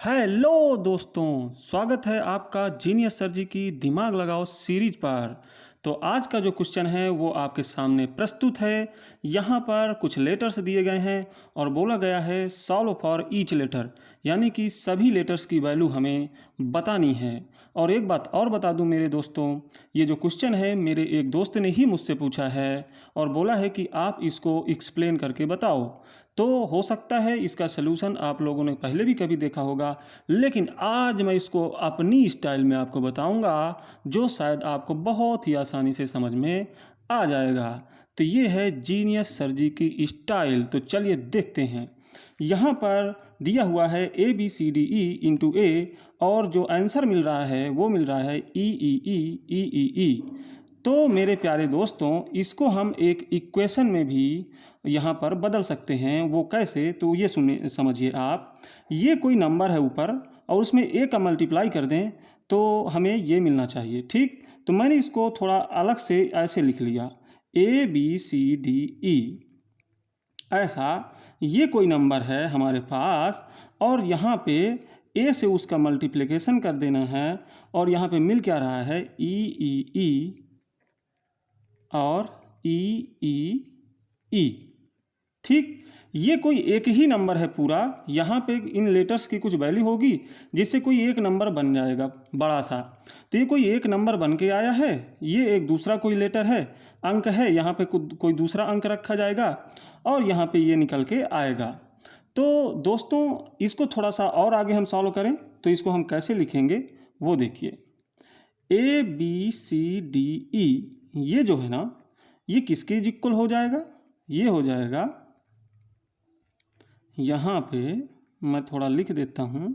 Hello दोस्तों, स्वागत है आपका जीनियस सर जी की दिमाग लगाओ सीरीज पर। तो आज का जो क्वेश्चन है वो आपके सामने प्रस्तुत है। यहाँ पर कुछ लेटर्स दिए गए हैं और बोला गया है सॉल्व फॉर ईच लेटर, यानी कि सभी लेटर्स की वैल्यू हमें बतानी है। और एक बात और बता दूं मेरे दोस्तों, ये जो क्वेश्चन है मेरे एक दोस्त ने ही मुझसे पूछा है और बोला है कि आप इसको एक्सप्लेन करके बताओ। तो हो सकता है इसका सलूशन आप लोगों ने पहले भी कभी देखा होगा, लेकिन आज मैं इसको अपनी स्टाइल में आपको बताऊंगा जो शायद आपको बहुत ही आसानी से समझ में आ जाएगा। तो ये है जीनियस सर जी की स्टाइल। तो चलिए देखते हैं। यहाँ पर दिया हुआ है A B C D E into A, और जो आंसर मिल रहा है वो मिल रहा है ई ई ई ई ई ई। तो मेरे प्यारे दोस्तों, इसको हम एक इक्वेशन में भी यहाँ पर बदल सकते हैं। वो कैसे, तो ये सुनिए, समझिए आप। ये कोई नंबर है ऊपर और उसमें ए का मल्टीप्लाई कर दें तो हमें ये मिलना चाहिए, ठीक। तो मैंने इसको थोड़ा अलग से ऐसे लिख लिया, ए बी सी डी ई। ऐसा ये कोई नंबर है हमारे पास और यहाँ पे ए से उसका मल्टीप्लिकेशन कर देना है और यहाँ पे मिल क्या रहा है ई ई ई और ई ई ई, ठीक। ये कोई एक ही नंबर है पूरा। यहाँ पे इन लेटर्स की कुछ वैल्यू होगी जिससे कोई एक नंबर बन जाएगा बड़ा सा। तो ये कोई एक नंबर बन के आया है, ये एक दूसरा कोई लेटर है, अंक है, यहाँ पे कोई दूसरा अंक रखा जाएगा और यहाँ पे ये निकल के आएगा। तो दोस्तों, इसको थोड़ा सा और आगे हम सॉल्व करें तो इसको हम कैसे लिखेंगे वो देखिए। ए बी सी डी ई, ये जो है ना, ये किसके इक्वल हो जाएगा? ये हो जाएगा, यहाँ पे मैं थोड़ा लिख देता हूँ।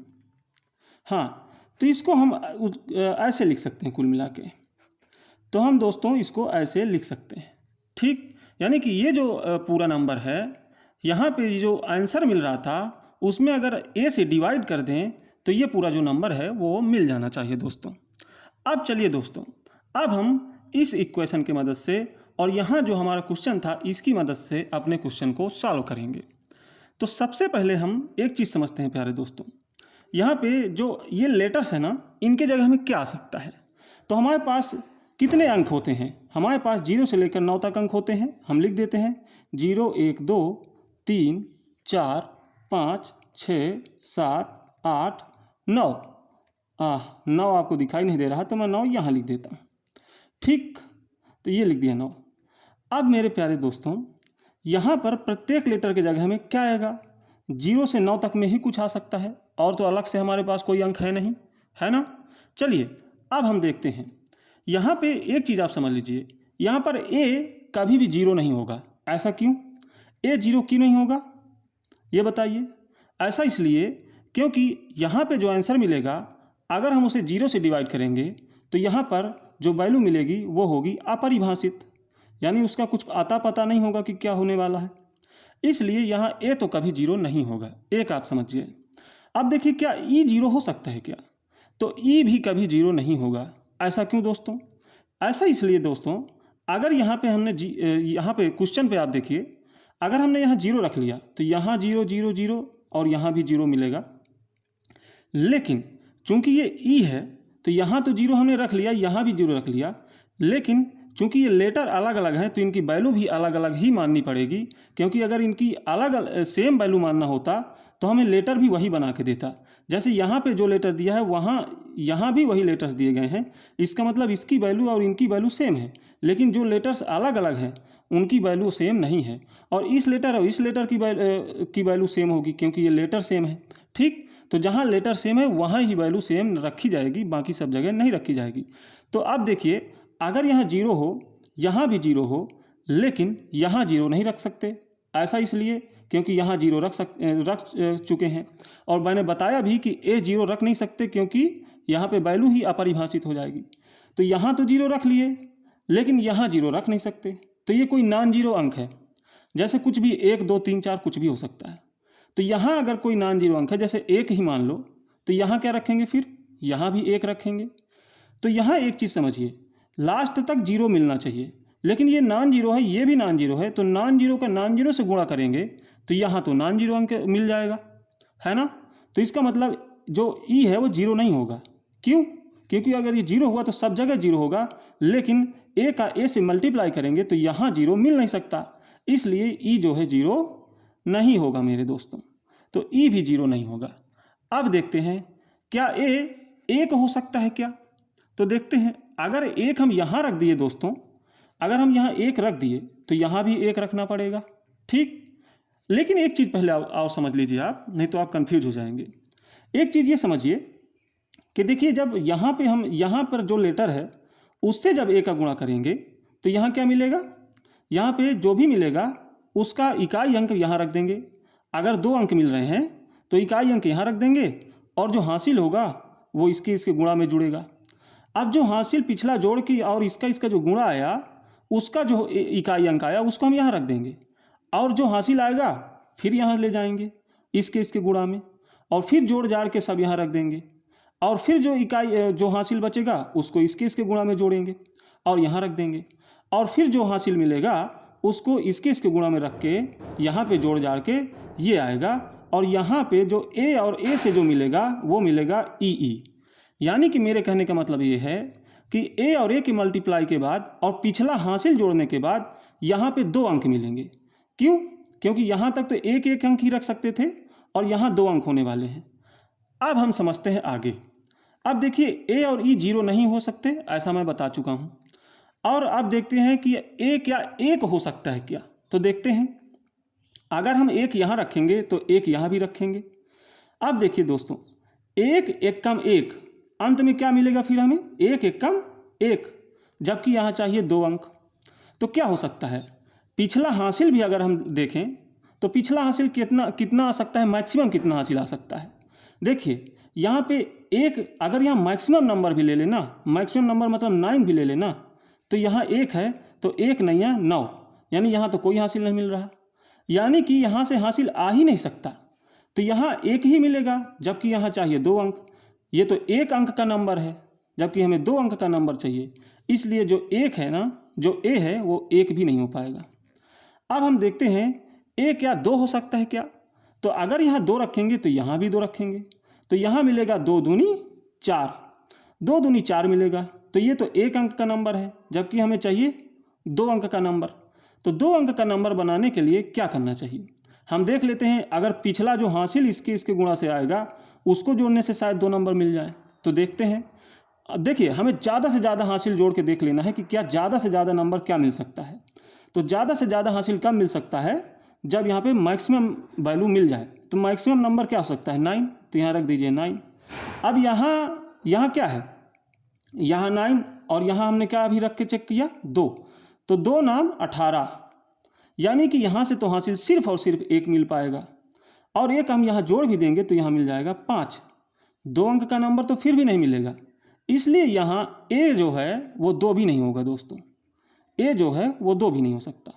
हाँ, तो इसको हम ऐसे लिख सकते हैं कुल मिला के। तो हम दोस्तों इसको ऐसे लिख सकते हैं, ठीक। यानी कि ये जो पूरा नंबर है, यहाँ पे जो आंसर मिल रहा था उसमें अगर ए से डिवाइड कर दें तो ये पूरा जो नंबर है वो मिल जाना चाहिए दोस्तों। अब चलिए दोस्तों, अब हम इस इक्वेशन की मदद से और यहाँ जो हमारा क्वेश्चन था इसकी मदद से अपने क्वेश्चन को सॉल्व करेंगे। तो सबसे पहले हम एक चीज़ समझते हैं प्यारे दोस्तों, यहाँ पे जो ये लेटर्स है ना, इनके जगह हमें क्या आ सकता है। तो हमारे पास कितने अंक होते हैं? हमारे पास 0 से लेकर 9 तक अंक होते हैं। हम लिख देते हैं 0 1 2 3 4 5 6 7 8 9। 9 आपको दिखाई नहीं दे रहा तो मैं 9 यहाँ लिख देता हूँ, ठीक। तो ये लिख दिया 9। अब मेरे प्यारे दोस्तों, यहाँ पर प्रत्येक लेटर की जगह हमें क्या आएगा? 0 से 9 तक में ही कुछ आ सकता है, और तो अलग से हमारे पास कोई अंक है नहीं, है ना। चलिए अब हम देखते हैं। यहाँ पे एक चीज़ आप समझ लीजिए, यहाँ पर ए कभी भी 0 नहीं होगा। ऐसा क्यों? ए 0 क्यों नहीं होगा ये बताइए। ऐसा इसलिए क्योंकि यहाँ पे जो आंसर मिलेगा, अगर हम उसे 0 से डिवाइड करेंगे तो यहाँ पर जो वैल्यू मिलेगी वो होगी अपरिभाषित, यानी उसका कुछ आता पता नहीं होगा कि क्या होने वाला है। इसलिए यहाँ ए तो कभी 0 नहीं होगा, एक आप समझिए। अब देखिए, क्या ई 0 हो सकता है क्या? तो ई भी कभी 0 नहीं होगा। ऐसा क्यों दोस्तों? ऐसा इसलिए दोस्तों, अगर यहाँ पे हमने यहाँ पे क्वेश्चन पे आप देखिए, अगर हमने यहाँ 0 रख लिया तो यहाँ 0 0 0 और यहाँ भी 0 मिलेगा। लेकिन चूंकि ये ई है तो यहाँ तो 0 हमने रख लिया, यहाँ भी 0 रख लिया, लेकिन चूंकि ये लेटर अलग अलग हैं तो इनकी वैल्यू भी अलग अलग ही माननी पड़ेगी। क्योंकि अगर इनकी अलग सेम वैल्यू मानना होता तो हमें लेटर भी वही बना के देता। जैसे यहाँ पे जो लेटर दिया है वहाँ यहाँ भी वही लेटर्स दिए गए हैं, इसका मतलब इसकी वैल्यू और इनकी वैल्यू सेम है। लेकिन जो लेटर्स अलग अलग हैं उनकी वैल्यू सेम नहीं है, और इस लेटर और इस लेटर की वैल्यू सेम होगी क्योंकि ये लेटर सेम है, ठीक। तो जहाँ लेटर सेम है वहाँ ही वैल्यू सेम रखी जाएगी, बाकी सब जगह नहीं रखी जाएगी। तो अब देखिए, अगर यहाँ 0 हो, यहाँ भी 0 हो, लेकिन यहाँ 0 नहीं रख सकते। ऐसा इसलिए क्योंकि यहाँ 0 रख चुके हैं, और मैंने बताया भी कि ए 0 रख नहीं सकते क्योंकि यहाँ पे वैल्यू ही अपरिभाषित हो जाएगी। तो यहाँ तो 0 रख लिए, लेकिन यहाँ 0 रख नहीं सकते। तो ये कोई नॉन जीरो अंक है, जैसे कुछ भी 1 2 3 4 कुछ भी हो सकता है। तो यहाँ अगर कोई नॉन जीरो अंक है, जैसे 1 ही मान लो, तो यहाँ क्या रखेंगे? फिर यहाँ भी 1 रखेंगे। तो यहाँ एक चीज़ समझिए, लास्ट तक 0 मिलना चाहिए, लेकिन ये नॉन जीरो है, ये भी नॉन जीरो है, तो नॉन जीरो का नॉन जीरो से गुणा करेंगे तो यहाँ तो नॉन जीरो अंक मिल जाएगा, है ना। तो इसका मतलब जो ई है वो जीरो नहीं होगा। क्यों? क्योंकि अगर ये जीरो हुआ तो सब जगह जीरो होगा, लेकिन ए का ए से मल्टीप्लाई करेंगे तो यहाँ जीरो मिल नहीं सकता, इसलिए ई जो है जीरो नहीं होगा मेरे दोस्तों। तो ई भी जीरो नहीं होगा। अब देखते हैं क्या ए एक हो सकता है क्या? तो देखते हैं, अगर एक हम यहाँ रख दिए दोस्तों, अगर हम यहाँ एक रख दिए तो यहाँ भी एक रखना पड़ेगा, ठीक। लेकिन एक चीज़ पहले और समझ लीजिए आप, नहीं तो आप कंफ्यूज हो जाएंगे। एक चीज़ ये समझिए कि देखिए, जब यहाँ पे हम यहाँ पर जो लेटर है उससे जब ए का गुणा करेंगे तो यहाँ क्या मिलेगा, यहाँ पे जो भी मिलेगा उसका इकाई अंक यहाँ रख देंगे। अगर 2 अंक मिल रहे हैं तो इकाई अंक यहाँ रख देंगे और जो हासिल होगा वो इसके गुणा में जुड़ेगा। अब जो हासिल पिछला जोड़ की और इसका जो गुणा आया उसका जो इकाई अंक आया उसको हम यहाँ रख देंगे, और जो हासिल आएगा फिर यहाँ ले जाएंगे इसके गुणा में, और फिर जोड़ जाड़ के सब यहाँ रख देंगे, और फिर जो इकाई जो हासिल बचेगा उसको इसके गुणा में जोड़ेंगे और यहाँ रख देंगे, और फिर जो हासिल मिलेगा उसको इसके गुणा में रख के यहाँ पे जोड़ जाड़ के ये आएगा, और यहाँ पे जो ए और ए से जो मिलेगा वो मिलेगा ई। यानी कि मेरे कहने का मतलब ये है कि ए और ए की मल्टीप्लाई के बाद और पिछला हासिल जोड़ने के बाद यहाँ पे 2 अंक मिलेंगे। क्यों? क्योंकि यहाँ तक तो एक अंक ही रख सकते थे और यहाँ 2 अंक होने वाले हैं। अब हम समझते हैं आगे। अब देखिए, ए और ई जीरो नहीं हो सकते, ऐसा मैं बता चुका हूँ। और अब देखते हैं कि ए क्या एक हो सकता है क्या? तो देखते हैं, अगर हम एक यहाँ रखेंगे तो एक यहाँ भी रखेंगे। अब देखिए दोस्तों, एक कम एक, अंत में क्या मिलेगा फिर हमें? एक कम एक, जबकि यहाँ चाहिए 2 अंक। तो क्या हो सकता है? पिछला हासिल भी अगर हम देखें तो पिछला हासिल कितना आ सकता है, मैक्सिमम कितना हासिल आ सकता है? देखिए यहाँ पे एक, अगर यहाँ मैक्सिमम नंबर भी ले लेना, मैक्सिमम नंबर मतलब 9 भी ले लेना, तो यहाँ एक है तो एक नहीं है 9, यानी यहाँ तो कोई हासिल नहीं मिल रहा, यानी कि यहाँ से हासिल आ ही नहीं सकता। तो यहाँ एक ही मिलेगा, जबकि यहाँ चाहिए 2 अंक। ये तो 1 अंक का नंबर है, जबकि हमें 2 अंक का नंबर चाहिए, इसलिए जो एक है ना, जो ए है वो एक भी नहीं हो पाएगा। अब हम देखते हैं ए क्या 2 हो सकता है क्या? तो अगर यहाँ 2 रखेंगे तो यहाँ भी 2 रखेंगे, तो यहाँ मिलेगा 2 दूनी 4, 2 दूनी 4 मिलेगा, तो ये तो 1 अंक का नंबर है, जबकि हमें चाहिए 2 अंक का नंबर। तो 2 अंक का नंबर बनाने के लिए क्या करना चाहिए? हम देख लेते हैं, अगर पिछला जो हासिल इसके गुणा से आएगा उसको जोड़ने से शायद 2 नंबर मिल जाए। तो देखते हैं, अब देखिए हमें ज़्यादा से ज़्यादा हासिल जोड़ के देख लेना है कि क्या ज़्यादा से ज़्यादा नंबर क्या मिल सकता है। तो ज़्यादा से ज़्यादा हासिल कब मिल सकता है? जब यहाँ पे मैक्सिमम वैल्यू मिल जाए। तो मैक्सिमम नंबर क्या हो सकता है? 9, तो यहाँ रख दीजिए 9। अब यहाँ क्या है? यहाँ 9 और यहाँ हमने क्या अभी रख के चेक किया? 2, तो 2 नाम 18, यानी कि यहाँ से तो हासिल सिर्फ और सिर्फ 1 मिल पाएगा, और एक हम यहाँ जोड़ भी देंगे तो यहाँ मिल जाएगा 5। 2 अंक का नंबर तो फिर भी नहीं मिलेगा, इसलिए यहाँ ए जो है वो 2 भी नहीं होगा दोस्तों, ए जो है वो 2 भी नहीं हो सकता।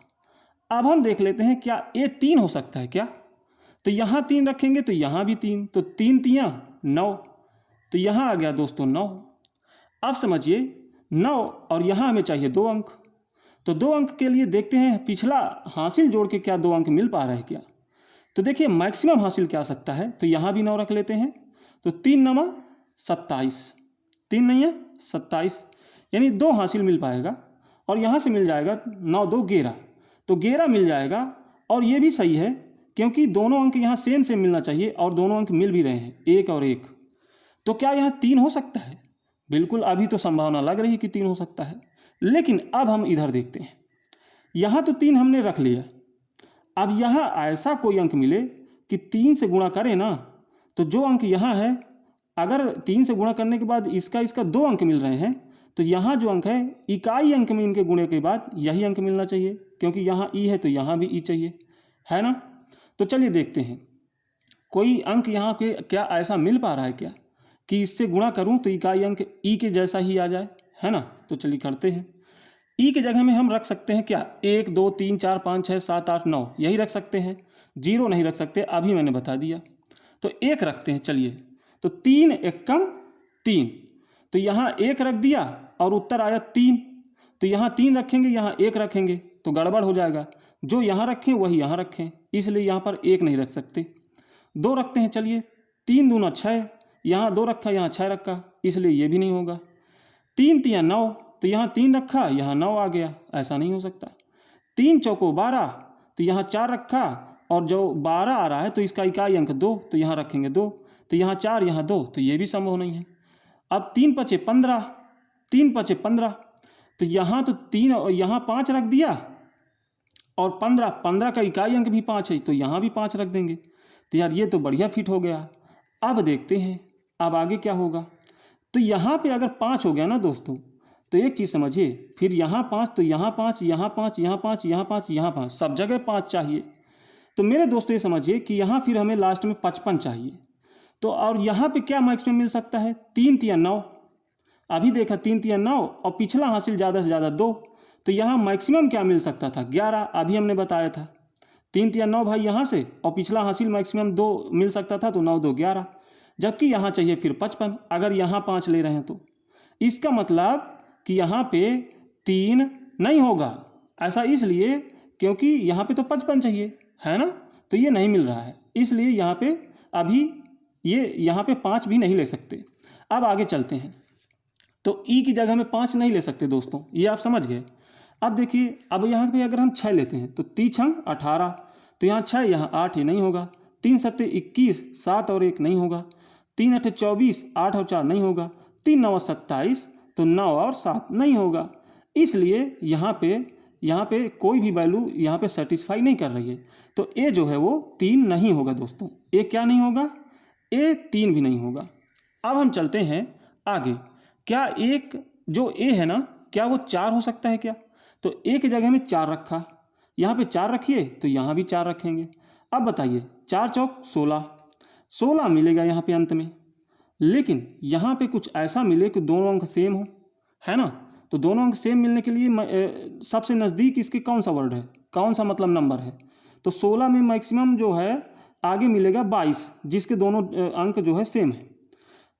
अब हम देख लेते हैं क्या ए 3 हो सकता है क्या? तो यहाँ 3 रखेंगे तो यहाँ भी 3, तो 3 3 9, तो यहाँ आ गया दोस्तों 9। अब समझिए 9 और यहाँ हमें चाहिए 2 अंक, तो 2 अंक के लिए देखते हैं पिछला हासिल जोड़ के क्या 2 अंक मिल पा रहा है क्या? तो देखिए मैक्सिमम हासिल क्या आ सकता है, तो यहाँ भी 9 रख लेते हैं, तो 3 9 27, 3 नहीं है 27, यानी 2 हासिल मिल पाएगा, और यहाँ से मिल जाएगा 9 2 11, तो 11 मिल जाएगा। और ये भी सही है क्योंकि दोनों अंक यहाँ सेम मिलना चाहिए, और दोनों अंक मिल भी रहे हैं, 1 और 1। तो क्या यहाँ 3 हो सकता है? बिल्कुल, अभी तो संभावना लग रही है कि 3 हो सकता है, लेकिन अब हम इधर देखते हैं। यहाँ तो 3 हमने रख लिया, अब यहाँ ऐसा कोई अंक मिले कि 3 से गुणा करें ना, तो जो अंक यहाँ है, अगर 3 से गुणा करने के बाद इसका 2 अंक मिल रहे हैं, तो यहाँ जो अंक है इकाई अंक में इनके गुणे के बाद यही अंक मिलना चाहिए, क्योंकि यहाँ ई है तो यहाँ भी ई चाहिए, है ना। तो चलिए देखते हैं कोई अंक यहाँ पे क्या ऐसा मिल पा रहा है क्या कि इससे गुणा करूँ तो इकाई अंक ई के जैसा ही आ जाए, है ना। तो चलिए करते हैं। ई के जगह में हम रख सकते हैं क्या? 1 2 3 4 5 6 7 8 9, यही रख सकते हैं, 0 नहीं रख सकते, अभी मैंने बता दिया। तो 1 रखते हैं, चलिए। तो 3 1 कम 3, तो यहाँ 1 रख दिया और उत्तर आया 3, तो यहाँ 3 रखेंगे, यहाँ 1 रखेंगे तो गड़बड़ हो जाएगा, जो यहाँ रखें वही यहाँ रखें, इसलिए यहाँ पर 1 नहीं रख सकते। 2 रखते हैं, चलिए। 3 दूना 6, यहाँ 2 रखा, यहाँ 6 रखा, इसलिए ये भी नहीं होगा। 3 तियाँ 9, तो यहाँ 3 रखा, यहाँ 9 आ गया, ऐसा नहीं हो सकता। 3 चौको 12, तो यहाँ 4 रखा और जो 12 आ रहा है तो इसका इकाई अंक 2, तो यहाँ रखेंगे 2, तो यहाँ 4 यहाँ 2, तो ये भी संभव नहीं है। अब 3 पचे 15, 3 पचे 15, तो यहाँ तो 3 और यहाँ 5 रख दिया और 15 का इकाई अंक भी 5 है, तो यहाँ भी 5 रख देंगे। तो यार ये तो बढ़िया फिट हो गया। अब देखते हैं अब आगे क्या होगा। तो यहाँ पे अगर 5 हो गया ना दोस्तों, तो एक चीज़ समझिए, फिर यहाँ 5, तो यहाँ 5, यहाँ 5, यहाँ 5, यहाँ 5, यहाँ 5, सब जगह 5 चाहिए। तो मेरे दोस्तों ये समझिए कि यहाँ फिर हमें लास्ट में 55 चाहिए। तो और यहाँ पे क्या मैक्सिमम मिल सकता है? 3 तियाँ 9, अभी देखा 3 तियाँ 9 और पिछला हासिल ज़्यादा से ज़्यादा 2, तो यहाँ मैक्सिमम क्या मिल सकता था? 11, अभी हमने बताया था। 3 तियाँ 9 भाई यहाँ से, और पिछला हासिल मैक्सिमम 2 मिल सकता था, तो 9 2 11, जबकि यहाँ चाहिए फिर 55, अगर यहाँ 5 ले रहे हैं तो इसका मतलब कि यहाँ पे 3 नहीं होगा। ऐसा इसलिए क्योंकि यहाँ पे तो 55 चाहिए, है ना, तो ये नहीं मिल रहा है, इसलिए यहाँ पे अभी ये यहाँ पे 5 भी नहीं ले सकते। अब आगे चलते हैं। तो ई की जगह में 5 नहीं ले सकते दोस्तों, ये आप समझ गए। अब देखिए, अब यहाँ पे अगर हम 6 लेते हैं तो 3 छंग 18, तो यहाँ 6 यहाँ 8, ये नहीं होगा। 3 सत्ते 21, 7 और 1 नहीं होगा। 3 अठे 24, 8 और 4 नहीं होगा। 3 9 27, तो 9 और 7 नहीं होगा। इसलिए यहाँ पे कोई भी वैल्यू यहाँ पे सेटिस्फाई नहीं कर रही है, तो ए जो है वो 3 नहीं होगा दोस्तों। ए क्या नहीं होगा? ए 3 भी नहीं होगा। अब हम चलते हैं आगे। क्या एक जो ए है ना, क्या वो 4 हो सकता है क्या? तो ए की जगह में 4 रखा, यहाँ पे 4 रखिए तो यहाँ भी 4 रखेंगे। अब बताइए, 4 चौक 16, 16 मिलेगा यहाँ पे अंत में, लेकिन यहाँ पे कुछ ऐसा मिले कि दोनों अंक सेम हो, है ना। तो दोनों अंक सेम मिलने के लिए सबसे नज़दीक इसके कौन सा वर्ड है, कौन सा मतलब नंबर है? तो 16 में मैक्सिमम जो है आगे मिलेगा 22, जिसके दोनों अंक जो है सेम है।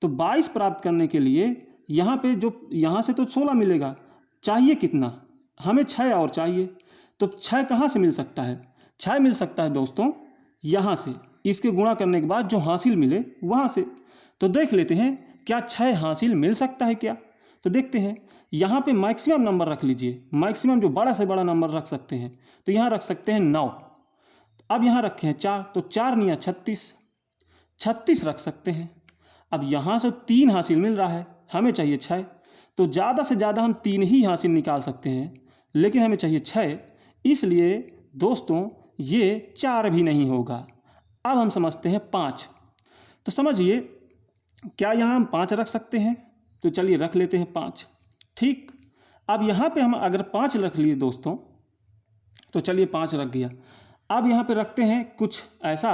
तो 22 प्राप्त करने के लिए यहाँ पे जो यहाँ से तो 16 मिलेगा, चाहिए कितना? हमें 6 और चाहिए। तो 6 कहाँ से मिल सकता है? 6 मिल सकता है दोस्तों यहाँ से, इसके गुणा करने के बाद जो हासिल मिले वहाँ से। तो देख लेते हैं क्या 6 हासिल मिल सकता है क्या। तो देखते हैं, यहाँ पे मैक्सिमम नंबर रख लीजिए, मैक्सिमम जो बड़ा से बड़ा नंबर रख सकते हैं, तो यहाँ रख सकते हैं 9। अब यहाँ रखे हैं 4, तो 4 निया 36, 36 रख सकते हैं। अब यहाँ से 3 हासिल मिल रहा है, हमें चाहिए 6, तो ज़्यादा से ज़्यादा हम 3 ही हासिल निकाल सकते हैं, लेकिन हमें चाहिए 6, इसलिए दोस्तों ये 4 भी नहीं होगा। अब हम समझते हैं 5। तो समझिए, क्या यहाँ हम 5 रख सकते हैं? तो चलिए रख लेते हैं 5। ठीक, अब यहाँ पे हम अगर 5 रख लिए दोस्तों, तो चलिए 5 रख गया। अब यहाँ पे रखते हैं कुछ ऐसा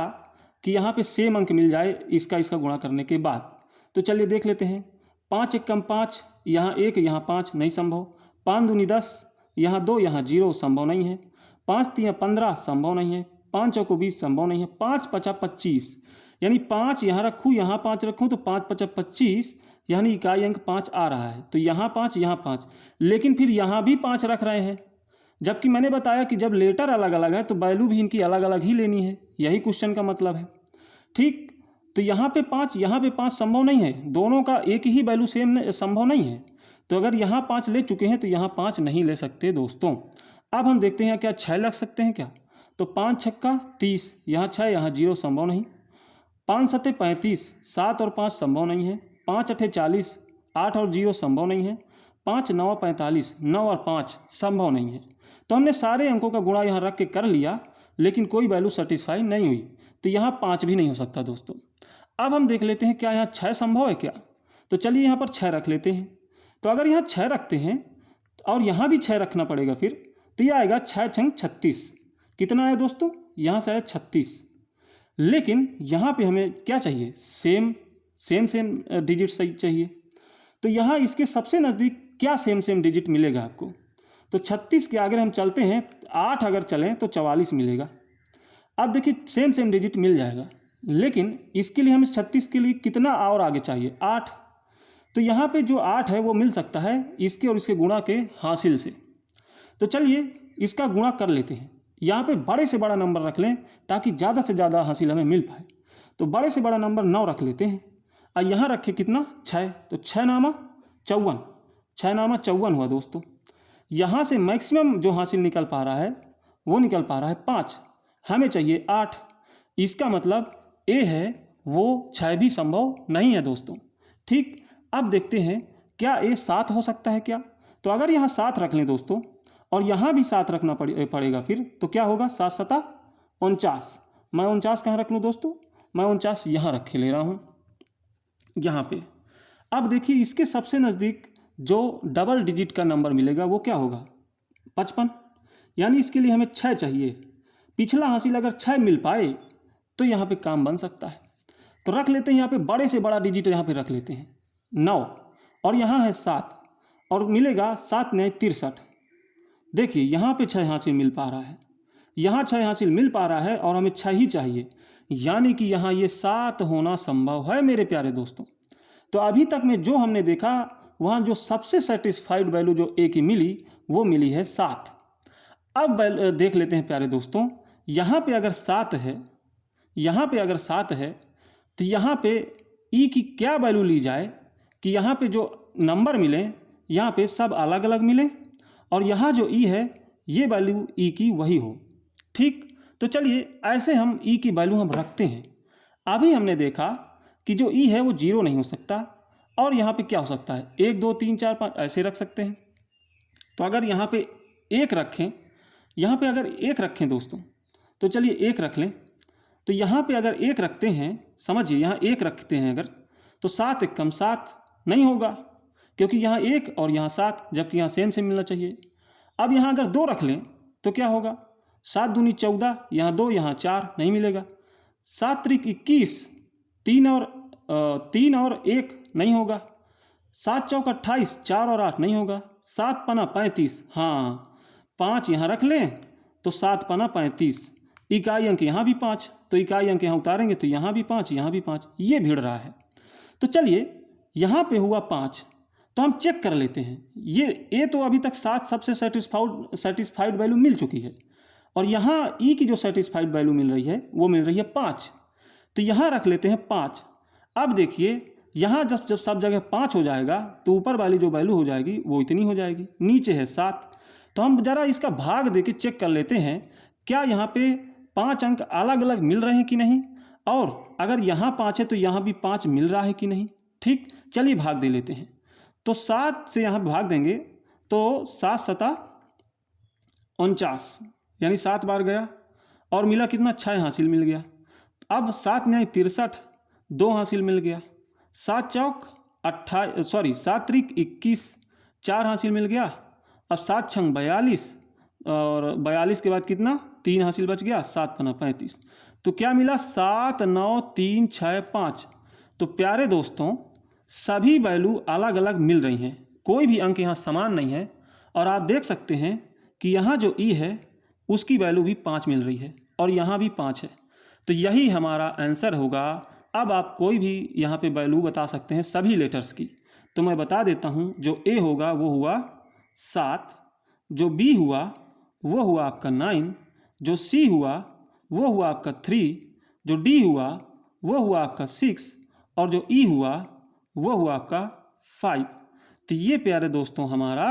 कि यहाँ पे सेम अंक मिल जाए इसका गुणा करने के बाद। तो चलिए देख लेते हैं। 5 एक कम 5, यहाँ 1 यहाँ 5, नहीं संभव। 5 दूनी 10, यहाँ 2 यहाँ 0, संभव नहीं है। 5 तियाँ 15, संभव नहीं है। 5 चौको 20, संभव नहीं है। 5 पचा 25, यानी 5 यहाँ रखूँ यहाँ 5 रखूँ तो 5 पचा 25, यानी इकाई अंक 5 आ रहा है। तो यहाँ 5 यहाँ 5, लेकिन फिर यहाँ भी 5 रख रहे हैं, जबकि मैंने बताया कि जब लेटर अलग अलग है तो वैल्यू भी इनकी अलग अलग ही लेनी है, यही क्वेश्चन का मतलब है। ठीक, तो यहाँ पे 5 यहाँ पे 5 संभव नहीं है, दोनों का एक ही वैल्यू सेम संभव नहीं है। तो अगर यहाँ 5 ले चुके हैं तो यहाँ 5 नहीं ले सकते दोस्तों। अब हम देखते हैं क्या 6 लग सकते हैं क्या। तो 5 छक्का 30, यहाँ 6 यहाँ 0, संभव नहीं। 5 सत्ते 35, 7 और 5 संभव नहीं है। 5 अठे 40, 8 और 0 संभव नहीं है। 5 9 45, 9 और 5 संभव नहीं है। तो हमने सारे अंकों का गुणा यहाँ रख के कर लिया, लेकिन कोई वैल्यू सेटिस्फाई नहीं हुई, तो यहाँ 5 भी नहीं हो सकता दोस्तों। अब हम देख लेते हैं क्या यहाँ 6 संभव है क्या। तो चलिए यहाँ पर 6 रख लेते हैं। तो अगर यहाँ 6 रखते हैं और यहाँ भी 6 रखना पड़ेगा फिर, तो यह आएगा 6 छंग 36। कितना आया दोस्तों? यहाँ से आया 36। लेकिन यहाँ पे हमें क्या चाहिए? सेम डिजिट सही चाहिए। तो यहाँ इसके सबसे नज़दीक क्या सेम डिजिट मिलेगा आपको? तो 36 के आगे हम चलते हैं, 8 अगर चलें तो 44 मिलेगा। अब देखिए सेम डिजिट मिल जाएगा, लेकिन इसके लिए हमें 36 के लिए कितना और आगे चाहिए? 8। तो यहाँ पे जो 8 है वो मिल सकता है इसके और इसके गुणा के हासिल से। तो चलिए इसका गुणा कर लेते हैं। यहाँ पे बड़े से बड़ा नंबर रख लें ताकि ज़्यादा से ज़्यादा हासिल हमें मिल पाए। तो बड़े से बड़ा नंबर 9 रख लेते हैं। और यहाँ रखे कितना 6, तो 6 नामा 54, 6 नामा 54 हुआ दोस्तों। यहाँ से मैक्सिमम जो हासिल निकल पा रहा है वो निकल पा रहा है 5, हमें चाहिए 8। इसका मतलब ए है वो 6 भी संभव नहीं है दोस्तों। ठीक, अब देखते हैं क्या ए 7 हो सकता है क्या। तो अगर यहाँ 7 रख लें दोस्तों और यहाँ भी 7 रखना पड़ेगा फिर, तो क्या होगा 7 7 49। मैं 49 कहाँ रख लूँ दोस्तों, मैं 49 यहाँ रखे ले रहा हूँ यहाँ पे। अब देखिए इसके सबसे नज़दीक जो डबल डिजिट का नंबर मिलेगा वो क्या होगा 55, यानी इसके लिए हमें 6 चाहिए। पिछला हासिल अगर 6 मिल पाए तो यहाँ पे काम बन सकता है। तो रख लेते हैं यहाँ पे बड़े से बड़ा डिजिट यहाँ पे रख लेते हैं 9, और यहाँ है 7 और मिलेगा 7 9 63। देखिए यहाँ पे 6 हासिल मिल पा रहा है, यहाँ 6 हासिल मिल पा रहा है और हमें 6 ही चाहिए, यानी कि यहाँ ये 7 होना संभव है मेरे प्यारे दोस्तों। तो अभी तक में जो हमने देखा वहाँ जो सबसे सेटिस्फाइड वैल्यू जो ए की मिली वो मिली है 7। अब देख लेते हैं प्यारे दोस्तों, यहाँ पे अगर 7 है, यहाँ पे अगर 7 है तो यहाँ पे ई की क्या वैल्यू ली जाए कि यहाँ पे जो नंबर मिले यहाँ पे सब अलग अलग मिले और यहाँ जो ई है ये वैल्यू ई की वही हो। ठीक, तो चलिए ऐसे हम ई की वैल्यू हम रखते हैं। अभी हमने देखा कि जो ई है वो 0 नहीं हो सकता और यहाँ पे क्या हो सकता है 1 2 3 4 5 ऐसे रख सकते हैं। तो अगर यहाँ पे 1 रखें, यहाँ पे अगर 1 रखें दोस्तों, तो चलिए 1 रख लें। तो यहाँ पे अगर 1 रखते हैं, समझिए यहाँ 1 रखते हैं अगर, तो 7 1 कम 7 नहीं होगा क्योंकि यहाँ 1 और यहाँ 7, जबकि यहाँ सेम मिलना चाहिए। अब यहाँ अगर 2 रख लें तो क्या होगा 7 दूनी 14, यहाँ 2 यहाँ 4 नहीं मिलेगा। 7 त्रिक 21, 3 और 1 नहीं होगा। 7 चौक 28, 4 और 8 नहीं होगा। 7 पना 35, हाँ 5 यहाँ रख लें तो 7 पना 35। इकाई अंक यहाँ भी 5, तो इकाई अंक यहाँ उतारेंगे तो यहाँ भी 5 यहाँ भी 5, ये भिड़ रहा है। तो चलिए यहाँ पे हुआ 5, तो हम चेक कर लेते हैं। ये ए तो अभी तक 7 सबसे सेटिस्फाइड वैल्यू मिल चुकी है और यहाँ ई की जो सेटिस्फाइड वैल्यू मिल रही है वो मिल रही है 5, तो यहाँ रख लेते हैं 5। अब देखिए यहाँ जब सब जगह 5 हो जाएगा तो ऊपर वाली जो वैल्यू हो जाएगी वो इतनी हो जाएगी, नीचे है 7। तो हम ज़रा इसका भाग देके चेक कर लेते हैं क्या यहाँ पे 5 अंक अलग अलग मिल रहे हैं कि नहीं, और अगर यहाँ 5 है तो यहाँ भी 5 मिल रहा है कि नहीं। ठीक, चलिए भाग दे लेते हैं। तो 7 से यहाँ भाग देंगे तो 7 7 49, यानी 7 बार गया और मिला कितना 6 हासिल मिल गया। अब 7 9 63, 2 हासिल मिल गया। 7 चौक 7 त्रिक 21, 4 हासिल मिल गया। अब 7 छंग 42 और 42 के बाद कितना 3 हासिल बच गया, 7 पना 35। तो क्या मिला 7 9 3 6 5। तो प्यारे दोस्तों सभी वैल्यू अलग अलग मिल रही हैं, कोई भी अंक यहाँ समान नहीं है। और आप देख सकते हैं कि यहाँ जो ई है उसकी वैल्यू भी 5 मिल रही है और यहाँ भी 5 है। तो यही हमारा आंसर होगा। अब आप कोई भी यहाँ पे वैल्यू बता सकते हैं सभी लेटर्स की। तो मैं बता देता हूँ, जो ए होगा वो हुआ 7, जो बी हुआ वो हुआ आपका 9, जो सी हुआ वो हुआ आपका 3, जो डी हुआ वो हुआ आपका 6 और जो ई हुआ वो हुआ आपका 5। तो ये प्यारे दोस्तों हमारा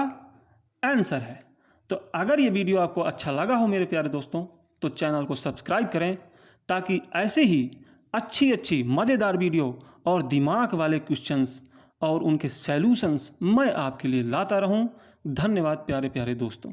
आंसर है। तो अगर ये वीडियो आपको अच्छा लगा हो मेरे प्यारे दोस्तों तो चैनल को सब्सक्राइब करें ताकि ऐसे ही अच्छी मज़ेदार वीडियो और दिमाग वाले क्वेश्चंस और उनके सॉल्यूशंस मैं आपके लिए लाता रहूं। धन्यवाद प्यारे प्यारे दोस्तों।